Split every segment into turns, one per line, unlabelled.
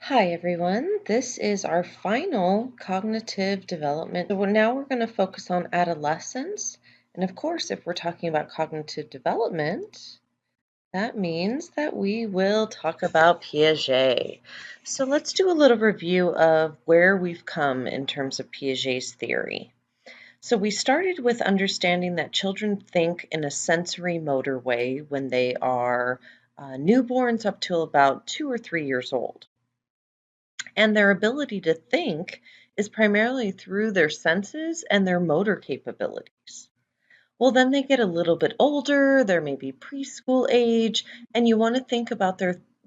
Hi everyone, this is our final cognitive development. So now we're going to focus on adolescence. And of course, if we're talking about cognitive development, that means that we will talk about Piaget. So let's do a little review of where we've come in terms of Piaget's theory. So we started with understanding that children think in a sensory motor way when they are newborns up till about 2 or 3 years old. And their ability to think is primarily through their senses and their motor capabilities. Well, then they get a little bit older, they're maybe preschool age, and you want to think about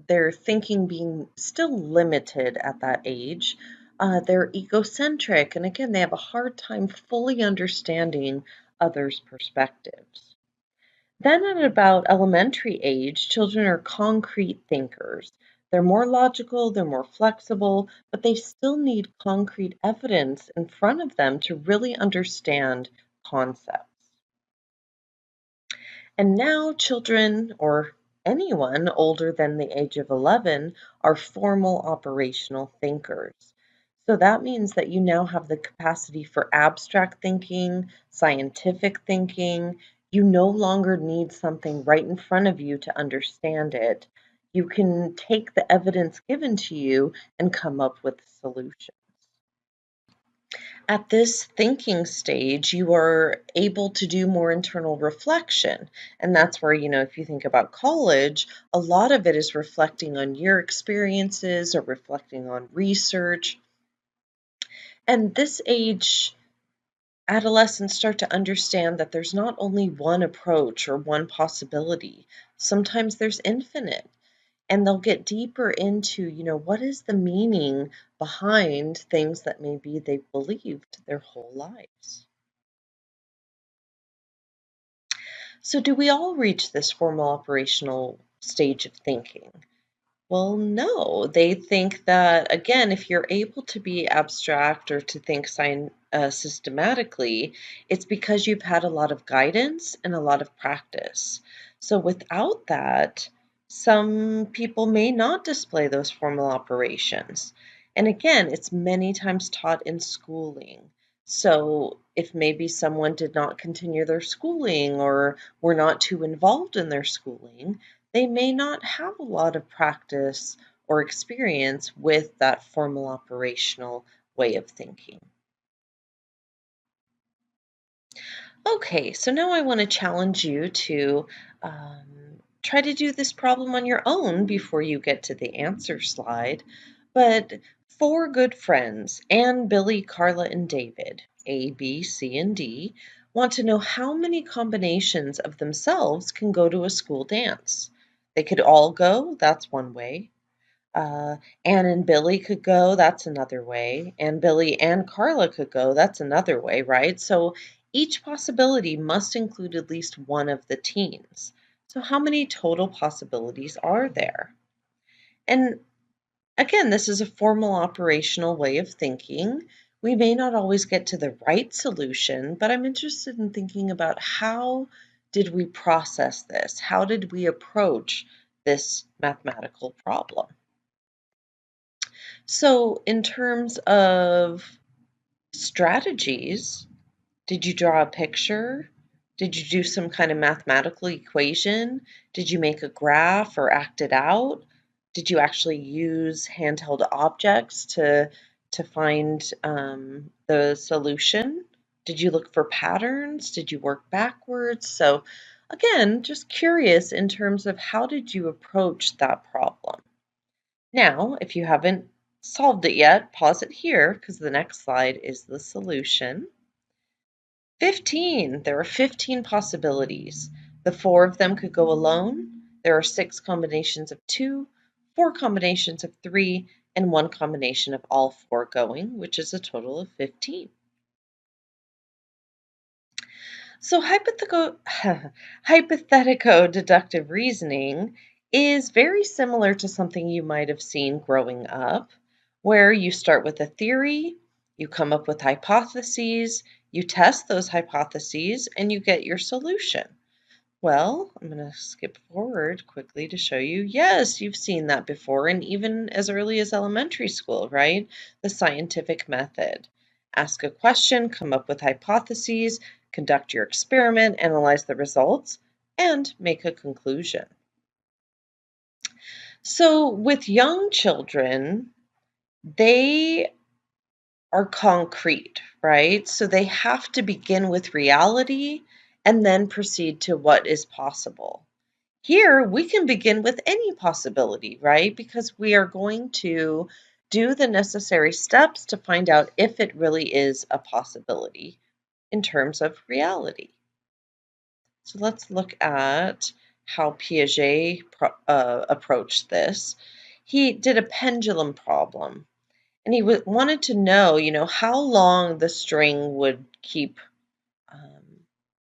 their thinking being still limited at that age. They're egocentric, and again, they have a hard time fully understanding others' perspectives. Then, at about elementary age, children are concrete thinkers. They're more logical, they're more flexible, but they still need concrete evidence in front of them to really understand concepts. And now, children or anyone older than the age of 11 are formal operational thinkers. So that means that you now have the capacity for abstract thinking, scientific thinking. You no longer need something right in front of you to understand it. You can take the evidence given to you and come up with a solution. At this thinking stage, you are able to do more internal reflection. And that's where, if you think about college, a lot of it is reflecting on your experiences or reflecting on research. And this age, adolescents start to understand that there's not only one approach or one possibility. Sometimes there's infinite. And they'll get deeper into, what is the meaning behind things that maybe they've believed their whole lives. So, do we all reach this formal operational stage of thinking? Well, no. They think that, again, if you're able to be abstract or to think systematically, it's because you've had a lot of guidance and a lot of practice. So, without that, some people may not display those formal operations. And again, it's many times taught in schooling. So, if maybe someone did not continue their schooling or were not too involved in their schooling, they may not have a lot of practice or experience with that formal operational way of thinking. Okay, so now I want to challenge you to try to do this problem on your own before you get to the answer slide. But four good friends, Anne, Billy, Carla, and David, A, B, C, and D, want to know how many combinations of themselves can go to a school dance. They could all go, that's one way. Anne and Billy could go, that's another way. And Billy and Carla could go, that's another way, right? So each possibility must include at least one of the teens. So how many total possibilities are there? And again, this is a formal operational way of thinking. We may not always get to the right solution, but I'm interested in thinking about how did we process this? How did we approach this mathematical problem? So, in terms of strategies, did you draw a picture? Did you do some kind of mathematical equation? Did you make a graph or act it out? Did you actually use handheld objects to find the solution? Did you look for patterns? Did you work backwards? So, again, just curious in terms of how did you approach that problem? Now, if you haven't solved it yet, pause it here because the next slide is the solution. 15. There are 15 possibilities. The four of them could go alone. There are 6 combinations of 2, 4 combinations of 3, and 1 combination of all 4 going, which is a total of 15. So hypothetico-deductive reasoning is very similar to something you might have seen growing up, where you start with a theory, you come up with hypotheses, you test those hypotheses, and you get your solution. Well, I'm going to skip forward quickly to show you. Yes, you've seen that before, and even as early as elementary school, right? The scientific method. Ask a question, come up with hypotheses, conduct your experiment, analyze the results, and make a conclusion. So, with young children, they are concrete, right? So they have to begin with reality and then proceed to what is possible. Here, we can begin with any possibility, right? Because we are going to do the necessary steps to find out if it really is a possibility in terms of reality. So let's look at how Piaget approached this. He did a pendulum problem, and he wanted to know, how long the string would keep um,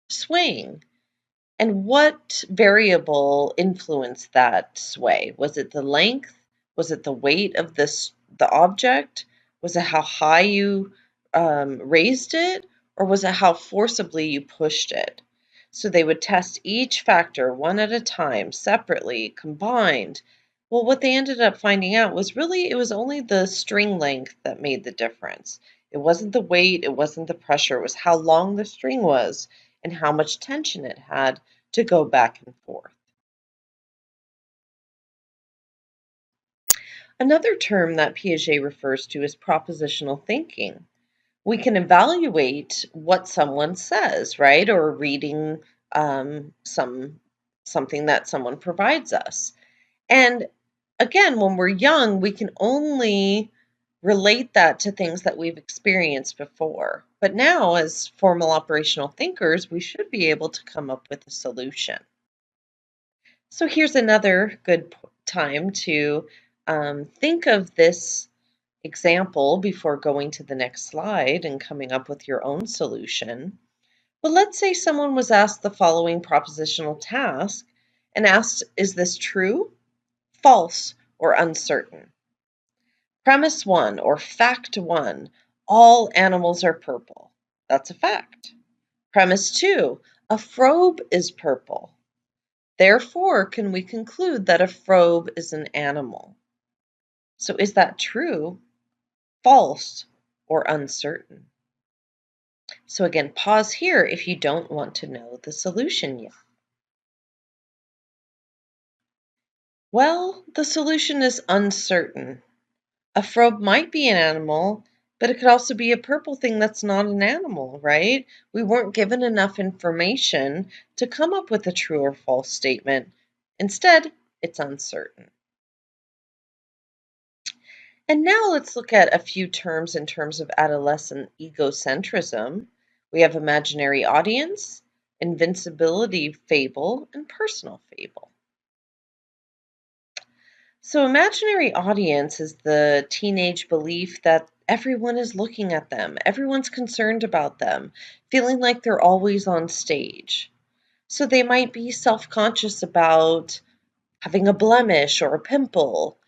swaying. And what variable influenced that sway? Was it the length? Was it the weight of the object? Was it how high you raised it? Or was it how forcibly you pushed it? So they would test each factor one at a time, separately, combined. Well, what they ended up finding out was really it was only the string length that made the difference. It wasn't the weight, it wasn't the pressure, it was how long the string was and how much tension it had to go back and forth. Another term that Piaget refers to is propositional thinking. We can evaluate what someone says, right, or reading something that someone provides us. And again, when we're young, we can only relate that to things that we've experienced before. But now, as formal operational thinkers, we should be able to come up with a solution. So here's another good time to think of this example before going to the next slide and coming up with your own solution. But let's say someone was asked the following propositional task and asked, is this true, false, or uncertain? Premise one or fact one, all animals are purple. That's a fact. Premise two, a frobe is purple. Therefore, can we conclude that a frobe is an animal? So is that true, false, or uncertain? So again, pause here if you don't want to know the solution yet. Well, the solution is uncertain. A frobe might be an animal, but it could also be a purple thing that's not an animal, right? We weren't given enough information to come up with a true or false statement. Instead, it's uncertain. And now let's look at a few terms in terms of adolescent egocentrism. We have imaginary audience, invincibility fable, and personal fable. So, imaginary audience is the teenage belief that everyone is looking at them, everyone's concerned about them, feeling like they're always on stage. So, they might be self conscious about having a blemish or a pimple,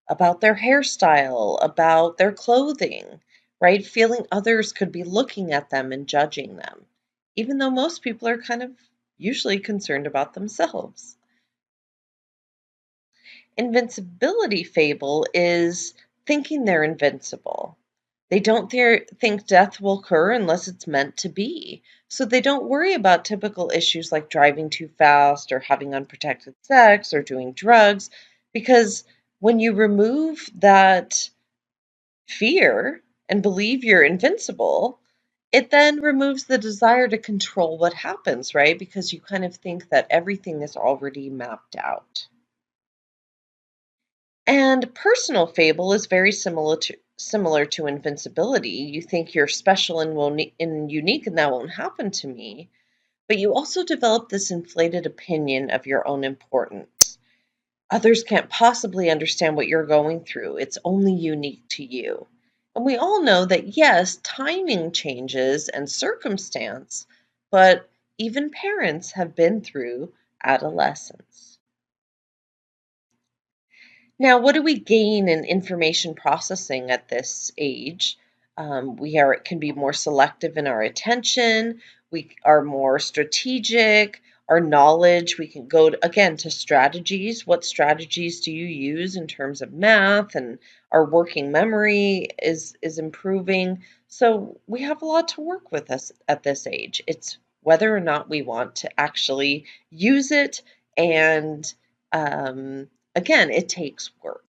about their hairstyle, about their clothing, right? Feeling others could be looking at them and judging them, even though most people are kind of usually concerned about themselves. Invincibility fable is thinking they're invincible. They don't think death will occur unless it's meant to be. So they don't worry about typical issues like driving too fast or having unprotected sex or doing drugs, because when you remove that fear and believe you're invincible, it then removes the desire to control what happens, right? Because you kind of think that everything is already mapped out. And personal fable is very similar to invincibility. You think you're special and unique, and that won't happen to me. But you also develop this inflated opinion of your own importance. Others can't possibly understand what you're going through. It's only unique to you. And we all know that yes, timing changes and circumstance, but even parents have been through adolescence. Now, what do we gain in information processing at this age? We can be more selective in our attention. We are more strategic. our knowledge. We can go to, again, to strategies. What strategies do you use in terms of math? And our working memory is improving. So we have a lot to work with us at this age. It's whether or not we want to actually use it. And again, it takes work.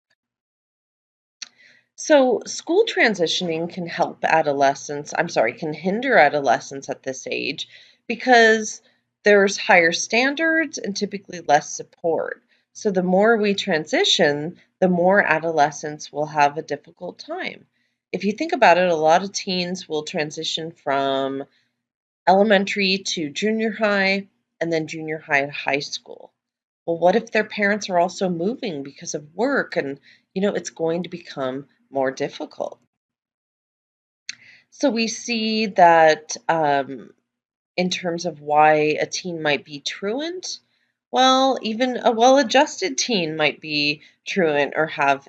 So, school transitioning can help adolescents, I'm sorry, can hinder adolescents at this age because there's higher standards and typically less support. So, the more we transition, the more adolescents will have a difficult time. If you think about it, a lot of teens will transition from elementary to junior high and then junior high to high school. Well, what if their parents are also moving because of work and, it's going to become more difficult. So we see that in terms of why a teen might be truant, well, even a well-adjusted teen might be truant or have,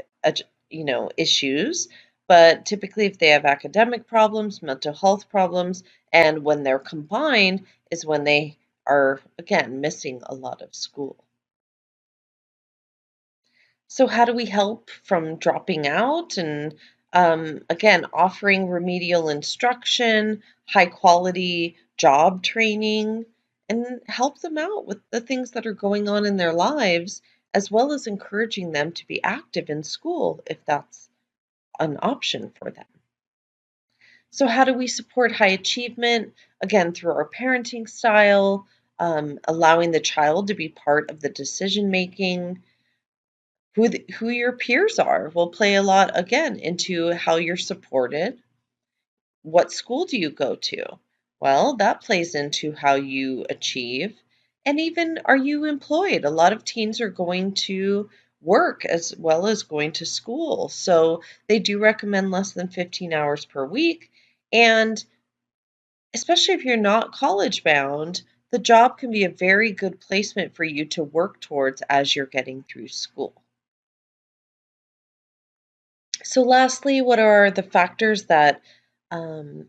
issues. But typically, if they have academic problems, mental health problems, and when they're combined, is when they are, again, missing a lot of school. So, how do we help from dropping out? And again, offering remedial instruction, high quality job training, and help them out with the things that are going on in their lives, as well as encouraging them to be active in school if that's an option for them. So, how do we support high achievement? Again, through our parenting style, allowing the child to be part of the decision making. Who your peers are will play a lot again into how you're supported. What school do you go to? Well, that plays into how you achieve. And even, are you employed? A lot of teens are going to work as well as going to school. So they do recommend less than 15 hours per week. And especially if you're not college bound, the job can be a very good placement for you to work towards as you're getting through school. So, lastly, what are the factors that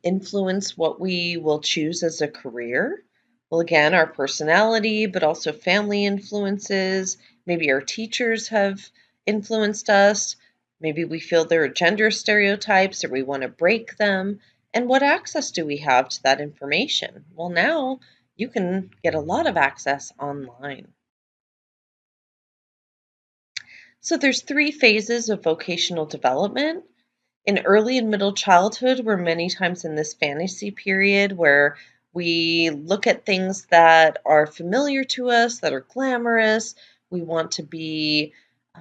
influence what we will choose as a career? Well, again, our personality, but also family influences. Maybe our teachers have influenced us. Maybe we feel there are gender stereotypes or we want to break them. And what access do we have to that information? Well, now you can get a lot of access online. So there's three phases of vocational development. In early and middle childhood, we're many times in this fantasy period where we look at things that are familiar to us, that are glamorous. We want to be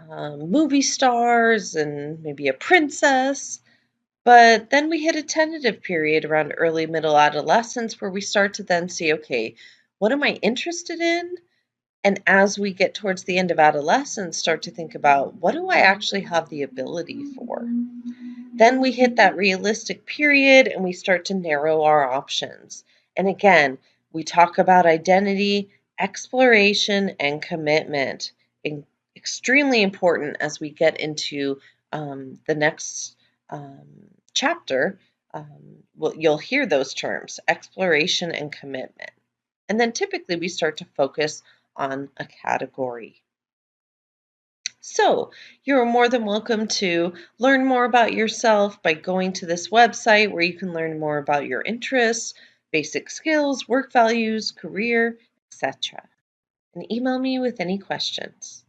movie stars and maybe a princess. But then we hit a tentative period around early middle adolescence where we start to then see, okay, what am I interested in? And as we get towards the end of adolescence, start to think about what do I actually have the ability for? Then we hit that realistic period and we start to narrow our options. And again, we talk about identity, exploration, and commitment. Extremely important as we get into the next chapter. You'll hear those terms, exploration and commitment. And then typically we start to focus on a category. So, you're more than welcome to learn more about yourself by going to this website where you can learn more about your interests, basic skills, work values, career, etc. And email me with any questions.